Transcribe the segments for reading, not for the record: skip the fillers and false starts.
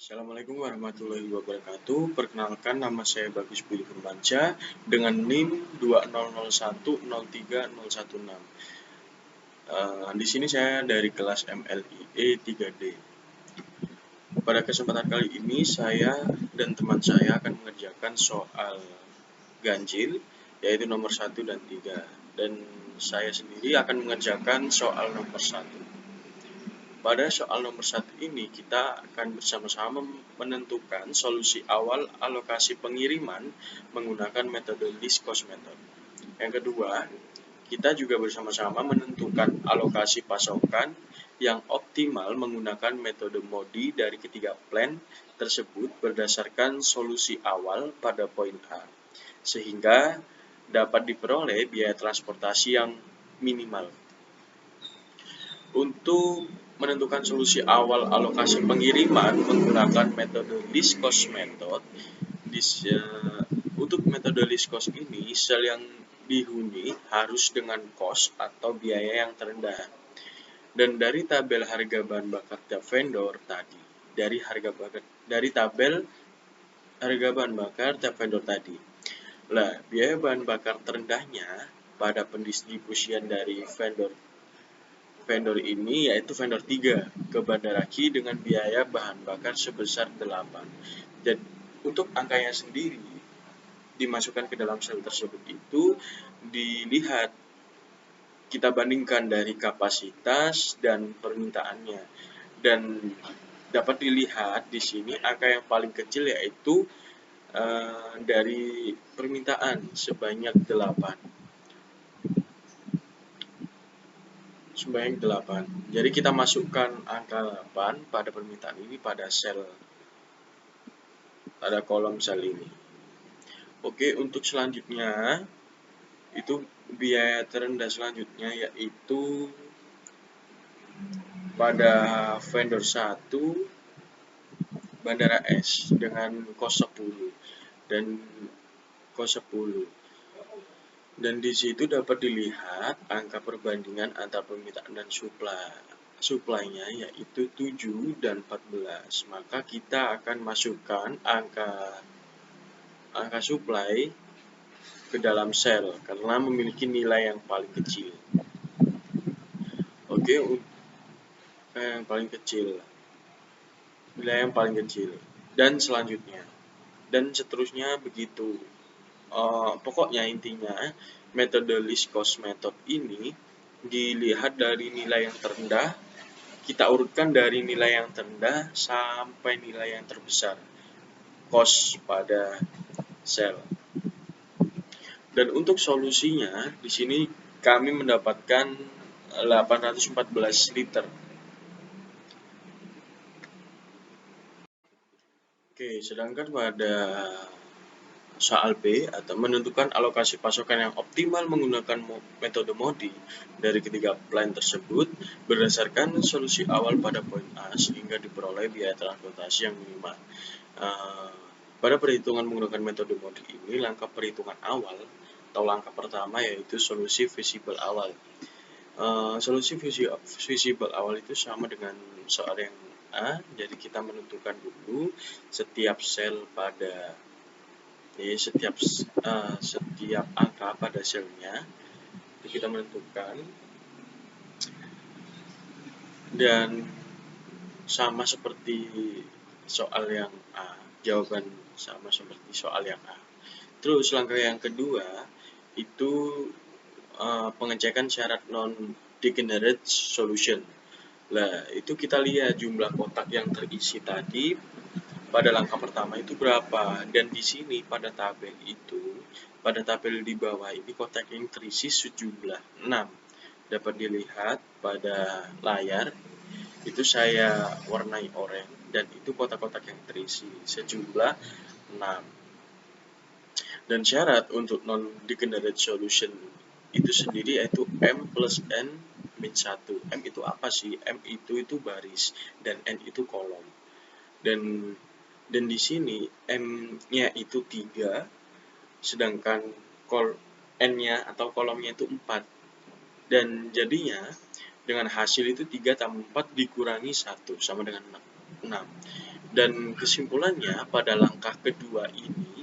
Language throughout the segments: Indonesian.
Assalamualaikum warahmatullahi wabarakatuh. Perkenalkan, nama saya Bagus Budi Firmansyah dengan NIM 2001030116. Di sini saya dari kelas MLIE 3D. Pada kesempatan kali ini saya dan teman saya akan mengerjakan soal ganjil, yaitu nomor 1 dan 3. Dan saya sendiri akan mengerjakan soal nomor 1. Pada soal nomor 1 ini, kita akan bersama-sama menentukan solusi awal alokasi pengiriman menggunakan metode least cost method. Yang kedua, kita juga bersama-sama menentukan alokasi pasokan yang optimal menggunakan metode MODI dari ketiga plan tersebut berdasarkan solusi awal pada poin A, sehingga dapat diperoleh biaya transportasi yang minimal. Untuk menentukan solusi awal alokasi pengiriman menggunakan metode least cost method, untuk metode least cost ini, sel yang dihuni harus dengan cost atau biaya yang terendah. Dan dari tabel harga bahan bakar tiap vendor tadi, dari tabel harga bahan bakar tiap vendor tadi. Lah, biaya bahan bakar terendahnya pada pendistribusian dari vendor ini yaitu vendor 3 ke Bandara Ki dengan biaya bahan bakar sebesar 8. Dan untuk angkanya sendiri dimasukkan ke dalam sel tersebut itu dilihat, kita bandingkan dari kapasitas dan permintaannya. Dan dapat dilihat di sini angka yang paling kecil yaitu dari permintaan sebanyak 8. Jadi kita masukkan angka 8 pada permintaan ini pada kolom sel ini. Oke, untuk selanjutnya itu biaya terendah selanjutnya yaitu pada vendor 1 Bandara S dengan kos 10 dan di situ dapat dilihat angka perbandingan antara permintaan dan supply-nya yaitu 7 dan 14. Maka kita akan masukkan angka supply ke dalam sel karena memiliki nilai yang paling kecil. Oke, nilai yang paling kecil dan selanjutnya dan seterusnya begitu. Pokoknya intinya metode least cost method ini dilihat dari nilai yang terendah, kita urutkan dari nilai yang terendah sampai nilai yang terbesar cost pada sel. Dan untuk solusinya di sini kami mendapatkan 814 liter. Oke, sedangkan pada soal B atau menentukan alokasi pasokan yang optimal menggunakan metode MODI dari ketiga plan tersebut berdasarkan solusi awal pada poin A sehingga diperoleh biaya transportasi yang minimal. Pada perhitungan menggunakan metode MODI ini, langkah perhitungan awal atau langkah pertama yaitu solusi visible awal. Solusi visible awal itu sama dengan soal yang A, jadi kita menentukan dulu setiap sel pada setiap angka pada selnya itu kita menentukan dan sama seperti soal yang A, jawaban sama seperti soal yang A. Terus langkah yang kedua itu pengecekan syarat non-degenerate solution. Nah, itu kita lihat jumlah kotak yang terisi tadi pada langkah pertama itu berapa, dan di sini pada tabel di bawah ini kotak yang terisi sejumlah 6. Dapat dilihat pada layar, itu saya warnai oranye dan itu kotak-kotak yang terisi sejumlah 6. Dan syarat untuk non-degenerate solution itu sendiri yaitu M plus N min 1. M itu apa sih? M itu baris dan N itu kolom. Dan di sini M-nya itu 3, sedangkan N-nya atau kolomnya itu 4. Dan jadinya dengan hasil itu 3 tambah 4 dikurangi 1 sama dengan 6. Dan kesimpulannya pada langkah kedua ini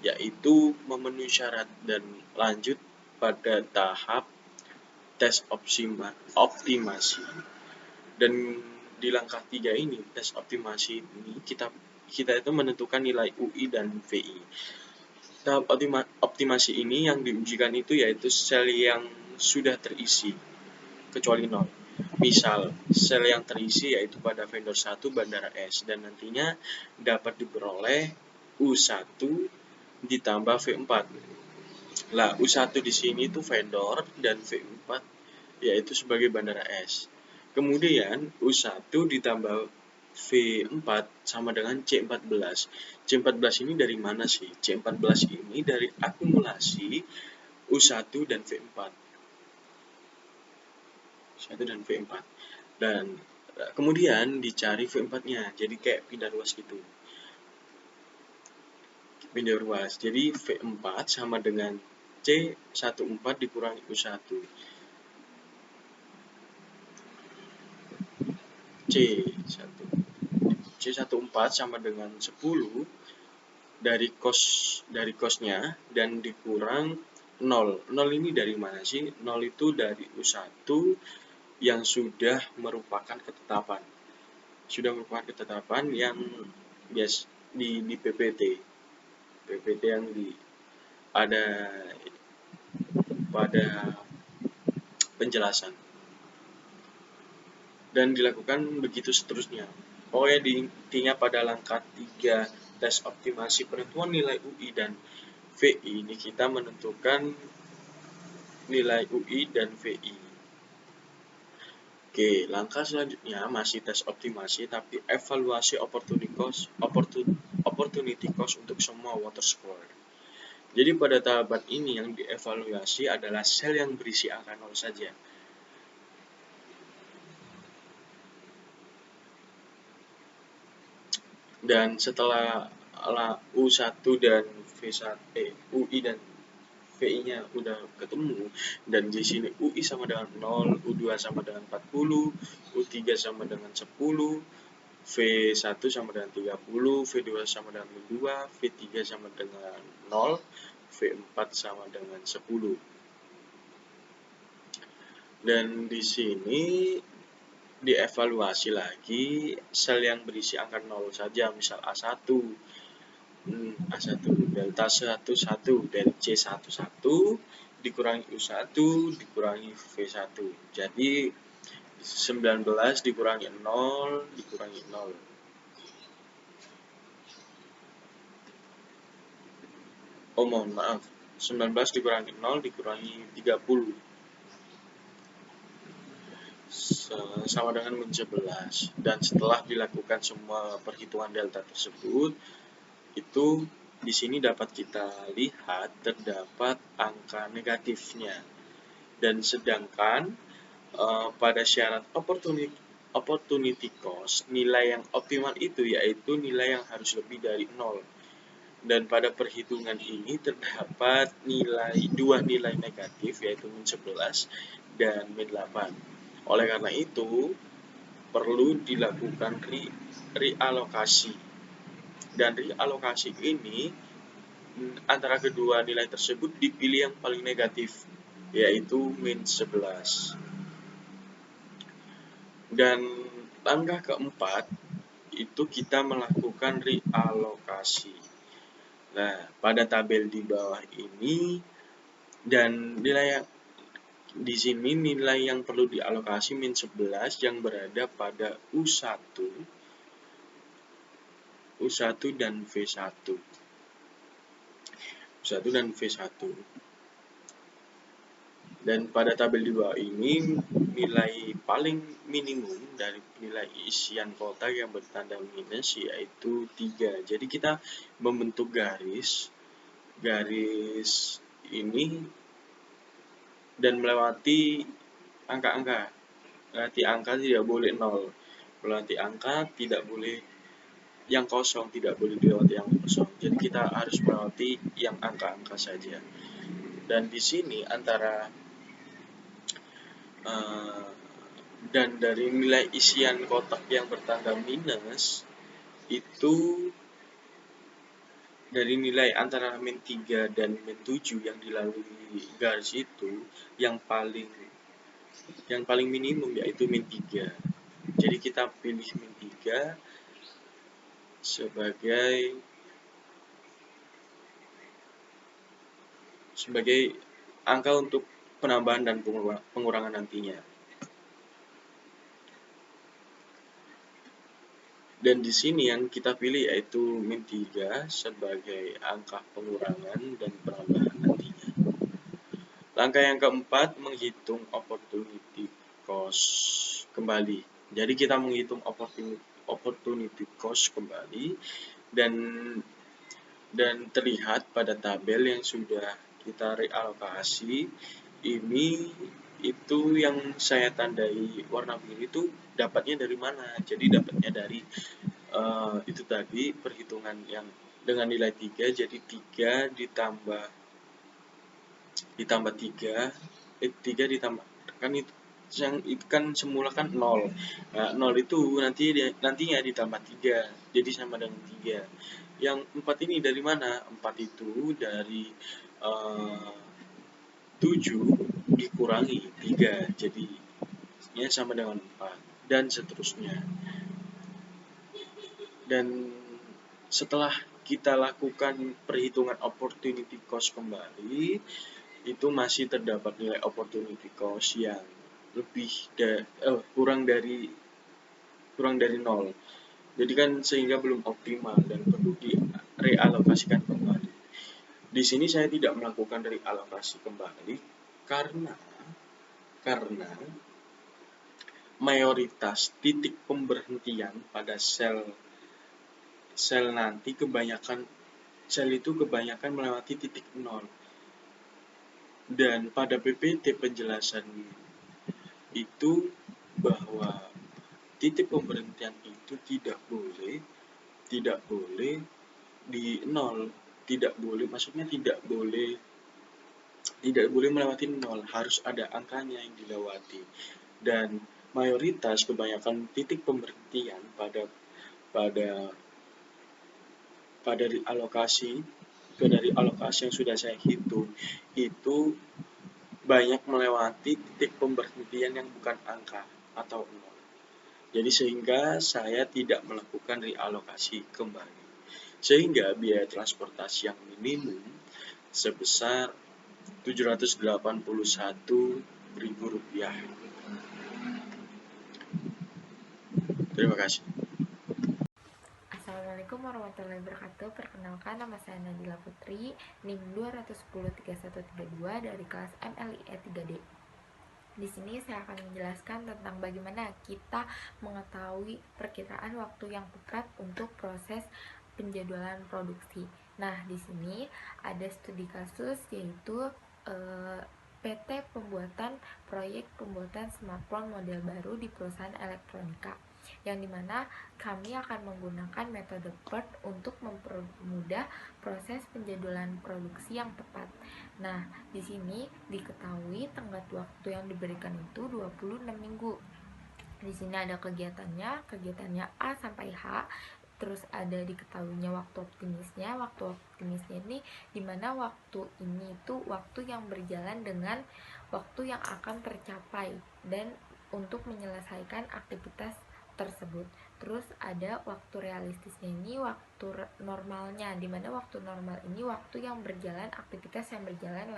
yaitu memenuhi syarat dan lanjut pada tahap tes optimasi. Dan di langkah 3 ini, tes optimasi ini kita itu menentukan nilai UI dan VI. Tahap optimasi ini yang diujikan itu yaitu sel yang sudah terisi kecuali 0. Misal, sel yang terisi yaitu pada vendor 1 bandara S dan nantinya dapat diperoleh U1 ditambah V4. Lah, U1 di sini itu vendor dan V4 yaitu sebagai bandara S. Kemudian U1 ditambah V4 sama dengan C14. C14 ini dari mana sih? C14 ini dari akumulasi U1 dan V4. U1 dan V4. Dan kemudian dicari V4-nya. Jadi kayak pindah ruas gitu. Pindah ruas. Jadi V4 sama dengan C14 dikurangi U1. C14 sama dengan 10 dari kosnya dan dikurang 0. 0 ini dari mana sih? 0 itu dari U1 yang sudah merupakan ketetapan. Sudah merupakan ketetapan yang bias di PPT. PPT yang ada pada penjelasan. Dan dilakukan begitu seterusnya. Pokoknya intinya pada langkah 3 tes optimasi penentuan nilai UI dan VI ini kita menentukan nilai UI dan VI. Oke, langkah selanjutnya masih tes optimasi tapi evaluasi opportunity cost untuk semua water score. Jadi pada tahapan ini yang dievaluasi adalah sel yang berisi angka 0 saja. Dan setelah U1 dan UI dan VI-nya udah ketemu, dan di sini UI sama dengan 0, U2 sama dengan 40, U3 sama dengan 10, V1 sama dengan 30, V2 sama dengan 2, V3 sama dengan 0, V4 sama dengan 10. Dan di sini dievaluasi lagi sel yang berisi angka 0 saja, misal A1 delta 11 del C11 dikurangi U1 dikurangi V1. Jadi 19 dikurangi 0 dikurangi 0. Oh, mohon maaf. 19 dikurangi 0 dikurangi 30. Sama dengan min 11. Dan setelah dilakukan semua perhitungan delta tersebut, itu di sini dapat kita lihat terdapat angka negatifnya. Dan sedangkan pada syarat opportunity cost, nilai yang optimal itu yaitu nilai yang harus lebih dari 0. Dan pada perhitungan ini terdapat dua nilai negatif yaitu min 11 dan min 8. Oleh karena itu, perlu dilakukan realokasi. Dan realokasi ini antara kedua nilai tersebut dipilih yang paling negatif, yaitu min 11. Dan langkah keempat, itu kita melakukan realokasi. Nah, pada tabel di bawah ini, dan nilai di sini nilai yang perlu dialokasi min 11 yang berada pada U1 dan V1. U1 dan V1. Dan pada tabel di bawah ini nilai paling minimum dari nilai isian kotak yang bertanda minus yaitu 3. Jadi kita membentuk garis ini dan melewati angka-angka. Melewati angka tidak boleh 0. Melewati angka tidak boleh yang kosong, tidak boleh dilewati yang kosong. Jadi kita harus melewati yang angka-angka saja. Dan di sini antara dan dari nilai isian kotak yang bertanda minus itu dari nilai antara min 3 dan min 7 yang dilalui garis itu yang paling minimum yaitu min 3. Jadi kita pilih min 3 sebagai angka untuk penambahan dan pengurangan nantinya. Dan di sini yang kita pilih yaitu min 3 sebagai angka pengurangan dan penambahan nantinya. Langkah yang keempat, menghitung opportunity cost kembali. Jadi kita menghitung opportunity cost kembali dan terlihat pada tabel yang sudah kita realokasi ini, itu yang saya tandai warna biru itu dapatnya dari mana? Jadi dapatnya dari itu tadi perhitungan yang dengan nilai 3, jadi 3 ditambah 3 3 ditambah kan itu kan semula kan 0. Nah, 0 itu nantinya ditambah 3 jadi sama dengan 3. Yang 4 ini dari mana? 4 itu dari 7 dikurangi 3 jadi ya sama dengan 4 dan seterusnya. Dan setelah kita lakukan perhitungan opportunity cost kembali, itu masih terdapat nilai opportunity cost yang kurang dari 0. Jadi kan sehingga belum optimal dan perlu direalokasikan kembali. Di sini saya tidak melakukan realokasi kembali karena mayoritas titik pemberhentian pada sel nanti sel itu kebanyakan melewati titik 0. Dan pada PPT penjelasan itu bahwa titik pemberhentian itu tidak boleh di 0, maksudnya tidak boleh melewati 0, harus ada angkanya yang dilewati. Dan mayoritas kebanyakan titik pemberhentian pada alokasi yang sudah saya hitung itu banyak melewati titik pemberhentian yang bukan angka atau 0. Jadi sehingga saya tidak melakukan realokasi kembali. Sehingga biaya transportasi yang minimum sebesar Rp781.000. Terima kasih. Assalamualaikum warahmatullahi wabarakatuh. Perkenalkan, nama saya Nadila Putri, NIM 2103132 dari kelas MLIE 3D. Di sini saya akan menjelaskan tentang bagaimana kita mengetahui perkiraan waktu yang tepat untuk proses penjadwalan produksi. Nah, di sini ada studi kasus yaitu PT proyek pembuatan smartphone model baru di perusahaan elektronika, yang dimana kami akan menggunakan metode PERT untuk mempermudah proses penjadwalan produksi yang tepat. Nah, di sini diketahui tenggat waktu yang diberikan itu 26 minggu. Di sini ada kegiatannya A sampai H. Terus ada diketahuinya waktu optimisnya. Waktu optimisnya ini dimana waktu ini itu waktu yang berjalan dengan waktu yang akan tercapai dan untuk menyelesaikan aktivitas tersebut. Terus ada waktu realistisnya, ini waktu normalnya, dimana waktu normal ini waktu yang berjalan, aktivitas yang berjalan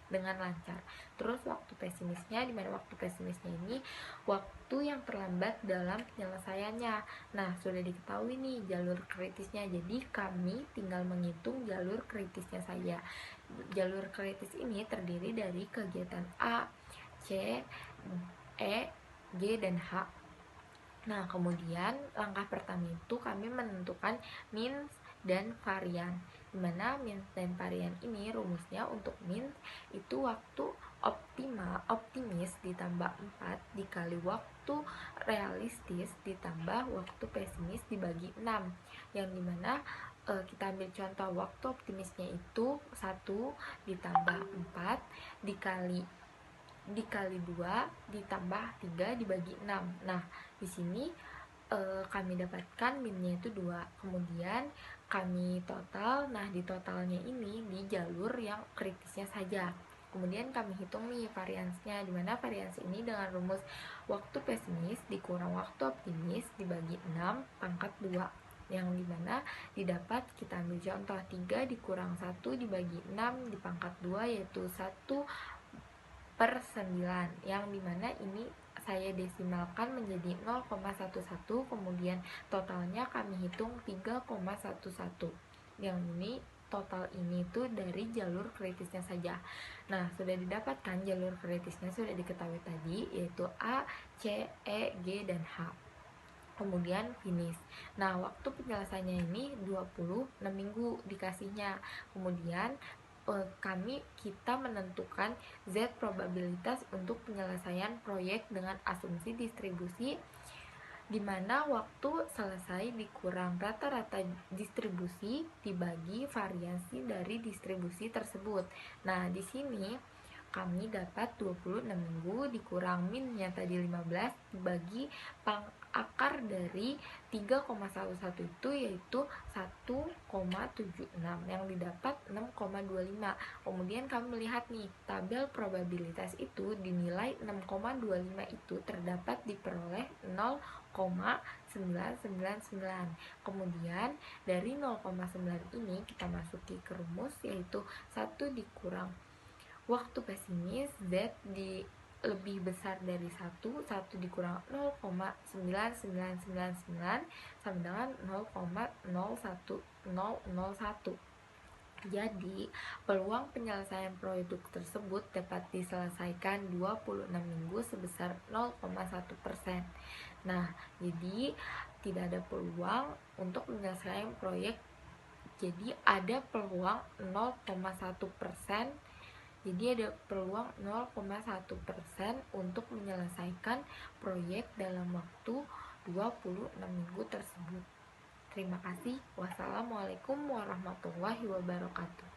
dengan lancar. Terus waktu pesimisnya, dimana waktu pesimisnya ini waktu yang terlambat dalam penyelesaiannya. Nah, sudah diketahui nih jalur kritisnya, jadi kami tinggal menghitung jalur kritisnya saja. Jalur kritis ini terdiri dari kegiatan A, C, E, G, dan H. Nah, kemudian langkah pertama itu kami menentukan min dan varian. Dimana min dan varian ini rumusnya untuk min itu waktu optimis ditambah 4 dikali waktu realistis ditambah waktu pesimis dibagi 6. Yang dimana kita ambil contoh waktu optimisnya itu 1 ditambah 4 dikali 2 ditambah 3 dibagi 6. Nah, di sini kami dapatkan minnya itu 2. Kemudian kami total. Nah, di totalnya ini di jalur yang kritisnya saja. Kemudian kami hitung nih variansnya, dimana varians ini dengan rumus waktu pesimis dikurang waktu optimis dibagi 6 pangkat 2, yang dimana didapat, kita ambil contoh 3 dikurang 1 dibagi 6 di pangkat 2, yaitu 1/9, yang dimana ini saya desimalkan menjadi 0,11, kemudian totalnya kami hitung 3,11, yang ini total ini tuh dari jalur kritisnya saja. Nah, sudah didapatkan jalur kritisnya, sudah diketahui tadi, yaitu A, C, E, G, dan H. Kemudian finish. Nah, waktu penyelesaiannya ini 26 minggu dikasihnya. Kemudian kita menentukan Z probabilitas untuk penyelesaian proyek dengan asumsi distribusi, di mana waktu selesai dikurang rata-rata distribusi dibagi variasi dari distribusi tersebut. Nah, di sini kami dapat 26 minggu dikurang minnya tadi 15 dibagi akar dari 3,11 itu, yaitu 1,76, yang didapat 6,25. Kemudian kami melihat nih, tabel probabilitas itu dinilai 6,25 itu terdapat diperoleh 0,999. Kemudian dari 0,9 ini kita masuki ke rumus, yaitu 1 dikurang waktu pesimis, Z lebih besar dari 1 dikurang 0,9999 sama dengan 0,01001. Jadi, peluang penyelesaian proyek tersebut dapat diselesaikan 26 minggu sebesar 0,1%. Nah, jadi tidak ada peluang untuk menyelesaikan proyek. Jadi ada peluang 0,1%. Jadi ada peluang 0,1% untuk menyelesaikan proyek dalam waktu 26 minggu tersebut. Terima kasih. Wassalamualaikum warahmatullahi wabarakatuh.